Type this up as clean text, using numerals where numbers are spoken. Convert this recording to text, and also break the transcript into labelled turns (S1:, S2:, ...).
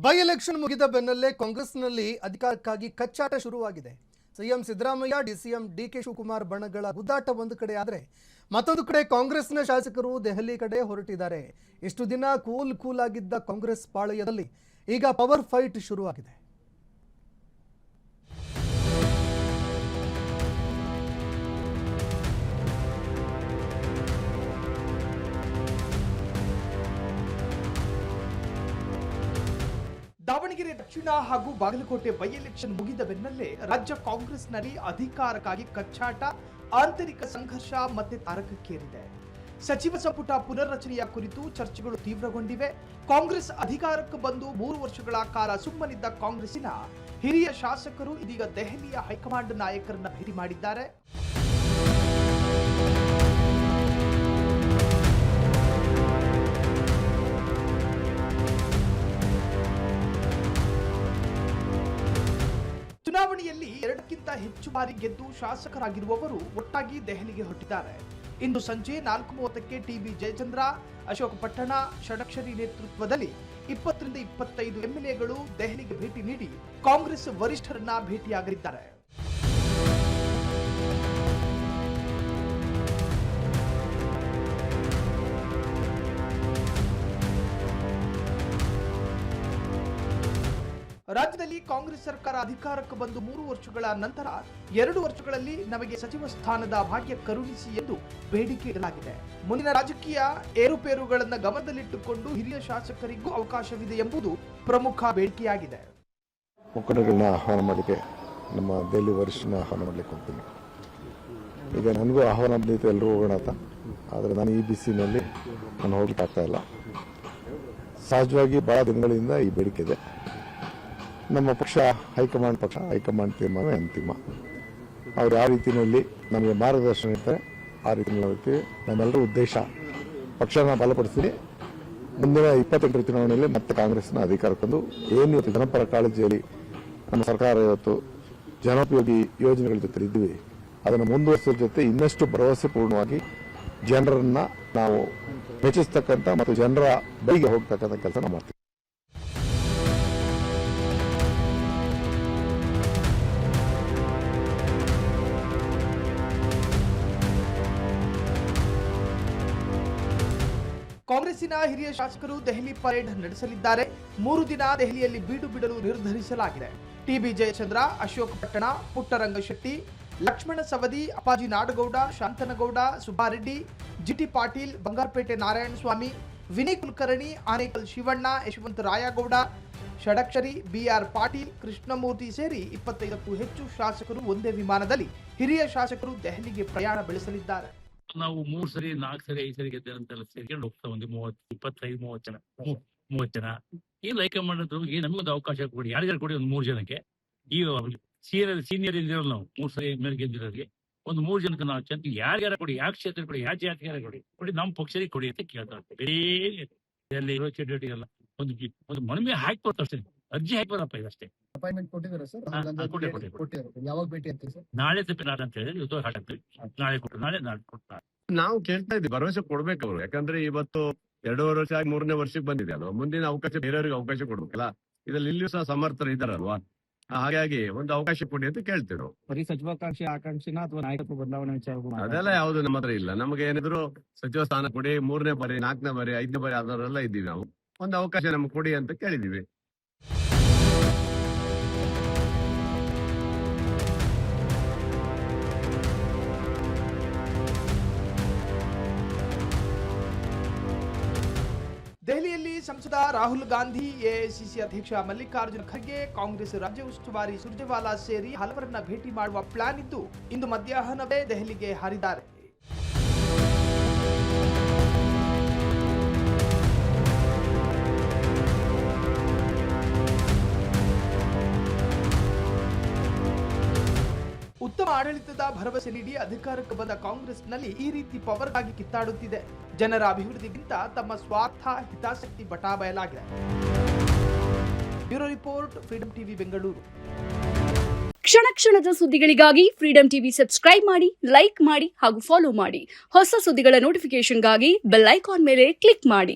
S1: By election ಮುಗಿದ ಬೆನ್ನಲ್ಲೇ ಕಾಂಗ್ರೆಸ್ನಲ್ಲಿ ಅಧಿಕಾರಕ್ಕಾಗಿ ಕಚ್ಚಾಟ ಶುರುವಾಗಿದೆ. CM Siddaramaiah, DCM DK Shivakumar ಬಣಗಳ ಗುದ್ದಾಟ ಒಂದು ಕಡೆ ಆದರೆ ಮತ್ತೊಂದು ಕಡೆ ಕಾಂಗ್ರೆಸ್ನ ಶಾಸಕರು ದೆಹಲಿ ಕಡೆ ಹೊರಟಿದ್ದಾರೆ. ಇಷ್ಟು ದಿನ ಕೂಲ್ ಆಗಿದ್ದ ಕಾಂಗ್ರೆಸ್ ಪಾಳಯದಲ್ಲಿ ಈಗ ಪವರ್ ಫೈಟ್ ಶುರುವಾಗಿದೆ.
S2: ದಾವಣಗೆರೆ ದಕ್ಷಿಣ ಹಾಗೂ ಬಾಗಲಕೋಟೆ ಬೈ ಎಲೆಕ್ಷನ್ ಮುಗಿದ ಬೆನ್ನಲ್ಲೇ ರಾಜ್ಯ ಕಾಂಗ್ರೆಸ್ನಲ್ಲಿ ಅಧಿಕಾರಕ್ಕಾಗಿ ಕಚ್ಚಾಟ, ಆಂತರಿಕ ಸಂಘರ್ಷ ಮತ್ತೆ ತಾರಕಕ್ಕೇರಿದೆ. ಸಚಿವ ಸಂಪುಟ ಪುನರ್ರಚನೆಯ ಕುರಿತು ಚರ್ಚೆಗಳು ತೀವ್ರಗೊಂಡಿವೆ. ಕಾಂಗ್ರೆಸ್ ಅಧಿಕಾರಕ್ಕೆ ಬಂದು 3 ವರ್ಷಗಳ ಕಾಲ ಸುಮ್ಮನಿದ್ದ ಕಾಂಗ್ರೆಸ್ಸಿನ ಹಿರಿಯ ಶಾಸಕರು ಇದೀಗ ದೆಹಲಿಯ ಹೈಕಮಾಂಡ್ ನಾಯಕರನ್ನ ಭೇಟಿ ಮಾಡಿದ್ದಾರೆ. ಚುನಾವಣೆಯಲ್ಲಿ 2ಕ್ಕಿಂತ ಹೆಚ್ಚು ಬಾರಿ ಗೆದ್ದು ಶಾಸಕರಾಗಿರುವವರು ಒಟ್ಟಾಗಿ ದೆಹಲಿಗೆ ಹೊರಟಿದ್ದಾರೆ. ಇಂದು ಸಂಜೆ 4:30ಕ್ಕೆ ಟಿಬಿ ಜಯಚಂದ್ರ, ಅಶೋಕ್ ಪಟ್ಟಣ, ಷಡಕ್ಷರಿ ನೇತೃತ್ವದಲ್ಲಿ 20 ರಿಂದ 25 ಎಂಎಲ್ಎಗಳು ದೆಹಲಿಗೆ ಭೇಟಿ ನೀಡಿ ಕಾಂಗ್ರೆಸ್ ವರಿಷ್ಠರನ್ನ ಭೇಟಿಯಾಗಲಿದ್ದಾರೆ. ರಾಜ್ಯದಲ್ಲಿ ಕಾಂಗ್ರೆಸ್ ಸರ್ಕಾರ ಅಧಿಕಾರಕ್ಕೆ ಬಂದು 3 ವರ್ಷಗಳ ನಂತರ 2 ವರ್ಷಗಳಲ್ಲಿ ನಮಗೆ ಸಚಿವ ಸ್ಥಾನದ ಭಾಗ್ಯ ಕರುಣಿಸಿ ಎಂದು ಬೇಡಿಕೆ ಇಡಲಾಗಿದೆ. ಮುಂದಿನ ರಾಜಕೀಯ ಏರುಪೇರುಗಳನ್ನು ಗಮನದಲ್ಲಿಟ್ಟುಕೊಂಡು ಹಿರಿಯ ಶಾಸಕರಿಗೂ ಅವಕಾಶವಿದೆ ಎಂಬುದು ಪ್ರಮುಖ ಬೇಡಿಕೆಯಾಗಿದೆ.
S3: ಮುಖಂಡಗಳನ್ನ ಆಹ್ವಾನ ಮಾಡಲಿಕ್ಕೆ ನಮ್ಮ ದೆಹಲಿ ವರಿಷ್ಠನ ಆಹ್ವಾನ ಮಾಡಲಿಕ್ಕೆ ಹೋಗ್ತೀನಿ. ಈಗ ನನಗೂ ಆಹ್ವಾನ ಬಂದಿತ್ತು, ಎಲ್ಲರೂ ಹೋಗೋಣ ಅಂತ. ಆದರೆ ನಾನು ಈ ಬಿಸಿನಲ್ಲಿ ನಾನು ಹೋಗ್ಲಿಕ್ಕೆ ಆಗ್ತಾ ಇಲ್ಲ. ಸಹಜವಾಗಿ ಬಹಳ ದಿನಗಳಿಂದ ಈ ಬೇಡಿಕೆ ಇದೆ. ನಮ್ಮ ಪಕ್ಷ ಹೈಕಮಾಂಡ್ ತೀರ್ಮಾನವೇ ಅಂತಿಮ. ಅವ್ರು ಯಾವ ರೀತಿಯಲ್ಲಿ ನಮಗೆ ಮಾರ್ಗದರ್ಶನ ಇರ್ತಾರೆ ಆ ರೀತಿಯಲ್ಲಿ ಹೋಗ್ತೀವಿ. ನಮ್ಮೆಲ್ಲರ ಉದ್ದೇಶ ಪಕ್ಷನ ಬಲಪಡಿಸಿ ಮುಂದಿನ 28ರ ಚುನಾವಣೆಯಲ್ಲಿ ಮತ್ತೆ ಕಾಂಗ್ರೆಸ್ನ ಅಧಿಕಾರ ತಂದು ಏನು ಇವತ್ತು ಜನಪರ ಕಾಳಜಿಯಲ್ಲಿ ನಮ್ಮ ಸರ್ಕಾರ ಇವತ್ತು ಜನೋಪಯೋಗಿ ಯೋಜನೆಗಳ ಜೊತೆ ಇದ್ದೀವಿ, ಅದನ್ನು ಮುಂದುವರಿಸೋದ್ರ ಜೊತೆ ಇನ್ನಷ್ಟು ಭರವಸೆ ಪೂರ್ಣವಾಗಿ ಜನರನ್ನ ನಾವು ಮೆಚ್ಚಿಸ್ತಕ್ಕಂಥ ಮತ್ತು ಜನರ ಬಳಿಗೆ ಹೋಗ್ತಕ್ಕಂಥ ಕೆಲಸ ನಾವು ಮಾಡ್ತೀವಿ.
S2: ಕಾಂಗ್ರೆಸ್ಸಿನ ಹಿರಿಯ ಶಾಸಕರು ದೆಹಲಿ ಪರೇಡ್ ನಡೆಸಲಿದ್ದಾರೆ. 3 ದಿನ ದೆಹಲಿಯಲ್ಲಿ ಬೀಡು ಬಿಡಲು ನಿರ್ಧರಿಸಲಾಗಿದೆ. ಟಿಬಿ ಜಯಚಂದ್ರ, ಅಶೋಕ್ ಪಟ್ಟಣ, ಪುಟ್ಟರಂಗಶೆಟ್ಟಿ, ಲಕ್ಷ್ಮಣ ಸವದಿ, ಅಪ್ಪಾಜಿ ನಾಡಗೌಡ, ಶಾಂತನಗೌಡ, ಸುಬ್ಬಾರೆಡ್ಡಿ, ಜಿಟಿ ಪಾಟೀಲ್, ಬಂಗಾರಪೇಟೆ ನಾರಾಯಣ ಸ್ವಾಮಿ, ವಿನಯ್ ಕುಲಕರ್ಣಿ, ಆನೇಕಲ್ ಶಿವಣ್ಣ, ಯಶವಂತ ರಾಯಗೌಡ, ಷಡಕ್ಷರಿ, ಬಿಆರ್ ಪಾಟೀಲ್, ಕೃಷ್ಣಮೂರ್ತಿ ಸೇರಿ 25ಕ್ಕೂ ಹೆಚ್ಚು ಶಾಸಕರು ಒಂದೇ ವಿಮಾನದಲ್ಲಿ ಹಿರಿಯ ಶಾಸಕರು ದೆಹಲಿಗೆ ಪ್ರಯಾಣ ಬೆಳೆಸಲಿದ್ದಾರೆ.
S4: ನಾವು 3 ಸರಿ 4 ಸರಿ 5 ಸರಿ ಗೆದ್ದಂತೆಲ್ಲ ಸೇರ್ಕೊಂಡು ಹೋಗ್ತಾ ಒಂದು 30 ಜನ ಏನ್ ಹೈಕಮಾಂಡ್ ನಮಗೊಂದು ಅವಕಾಶ ಕೊಡಿ, ಯಾರಿಗಾರು ಕೊಡಿ, ಒಂದು 3 ಜನಕ್ಕೆ. ಈಗ ಸೀನಿಯರ್ ಇದ್ದೀರಲ್ಲ, ನಾವು 3 ಸರಿ ಮೇಲೆ ಗೆದ್ದಿರೋರಿಗೆ ಒಂದು 3 ಜನಕ್ಕೆ ನಾವು ಚಂದ ಯಾರ್ಯಾರ ಕೊಡಿ, ಯಾವ ಕ್ಷೇತ್ರ ಕೊಡಿ, ಯಾವ ಜಾತಿಗಾರ ಕೊಡಿ, ನಮ್ಮ ಪಕ್ಷಕ್ಕೆ ಕೊಡಿ ಅಂತ ಕೇಳ್ತಾರೆ. ಬೇರೆ ಇರೋ ಚಟುವಟಿಕೆಲ್ಲ ಒಂದು ಮನವಿ ಹಾಕಿ ಬರ್ತಾರೆ, ಅರ್ಜಿ ಹಾಕಿ ಬರಪ್ಪ, ಇದಷ್ಟೇ.
S5: ಅಪಾಯಿಂಟ್ಮೆಂಟ್ ಕೊಟ್ಟಿದ್ದಾರೆ ಸರ್? ಯಾವಾಗ ಭೇಟಿ ಆಗ್ತೀವಿ ಸರ್?
S4: ನಾಳೆ ತಪ್ಪಿನಾಡ ಅಂತ ಹೇಳಿ ಇವತ್ತು ಹಾಕ್ತೀವಿ. ನಾಳೆ ಕೊಡ್ತಾರೆ.
S6: ನಾವು ಕೇಳ್ತಾ ಇದ್ದೀವಿ, ಭರವಸೆ ಕೊಡ್ಬೇಕು ಅವರು. ಯಾಕಂದ್ರೆ ಇವತ್ತು 2.5 ವರ್ಷ ಆಗಿ 3ನೇ ವರ್ಷಕ್ಕೆ ಬಂದಿದೆ ಅಲ್ವಾ, ಮುಂದಿನ ಅವಕಾಶ ಬೇರೆಯವ್ರಿಗೆ ಅವಕಾಶ ಕೊಡ್ಬೇಕಲ್ಲ. ಇದ್ರಲ್ಲಿ ಇಲ್ಲಿಯೂ ಸಹ ಸಮರ್ಥರು ಇದ್ದಾರಲ್ವಾ, ಹಾಗಾಗಿ ಒಂದು ಅವಕಾಶ ಕೊಡಿ ಅಂತ ಕೇಳ್ತಿರು.
S5: ಬರೀ ಸಚಿವಾಕಾಂಕ್ಷಿ ಆಕಾಂಕ್ಷಿನ ಅಥವಾ ನಾಯಕತ್ವ ಬದಲಾವಣೆ ವಿಚಾರ
S6: ಅದೆಲ್ಲ ಯಾವ್ದು ನಮ್ಮ ಹತ್ರ ಇಲ್ಲ. ನಮಗೆ ಏನಿದ್ರು ಸಚಿವ ಸ್ಥಾನ ಕೊಡಿ, 3ನೇ ಬಾರಿ 4ನೇ ಬಾರಿ 5ನೇ ಬಾರಿ ಆದವರೆಲ್ಲ ಇದ್ದೀವಿ. ನಾವು ಒಂದು ಅವಕಾಶ ನಮ್ಗೆ ಕೊಡಿ ಅಂತ ಕೇಳಿದೀವಿ.
S2: ದೆಹಲಿಯಲ್ಲಿ ಸಂಸದ ರಾಹುಲ್ ಗಾಂಧಿ, ಎಐಸಿಸಿ ಅಧ್ಯಕ್ಷ ಮಲ್ಲಿಕಾರ್ಜುನ ಖರ್ಗೆ, ಕಾಂಗ್ರೆಸ್ ರಾಜ್ಯ ಉಸ್ತುವಾರಿ ಸುರ್ಜೇವಾಲಾ ಸೇರಿ ಹಲವರನ್ನ ಭೇಟಿ ಮಾಡುವ ಪ್ಲಾನ್ ಇದ್ದು ಇಂದು ಮಧ್ಯಾಹ್ನವೇ ದೆಹಲಿಗೆ ಹಾರಿದ್ದಾರೆ. ಉತ್ತಮ ಆಡಳಿತದ ಭರವಸೆ ನೀಡಿ ಅಧಿಕಾರಕ್ಕೆ ಬಂದ ಕಾಂಗ್ರೆಸ್ನಲ್ಲಿ ಈ ರೀತಿ ಪವರ್ ಆಗಿ ಕಿತ್ತಾಡುತ್ತಿದೆ. ಜನರ ಅಭಿವೃದ್ಧಿಗಿಂತ ತಮ್ಮ ಸ್ವಾರ್ಥ, ಹಿತಾಸಕ್ತಿ ಬಟಾಬಯಲಾಗಿದೆ. Bureau report, Freedom TV, Bengaluru.
S7: ಕ್ಷಣ ಕ್ಷಣದ ಸುದ್ದಿಗಳಿಗಾಗಿ ಫ್ರೀಡಂ ಟಿವಿ ಸಬ್ಸ್ಕ್ರೈಬ್ ಮಾಡಿ, ಲೈಕ್ ಮಾಡಿ ಹಾಗೂ ಫಾಲೋ ಮಾಡಿ. ಹೊಸ ಸುದ್ದಿಗಳ ನೋಟಿಫಿಕೇಶನ್ಗಾಗಿ ಬೆಲ್ ಐಕಾನ್ ಮೇಲೆ ಕ್ಲಿಕ್ ಮಾಡಿ.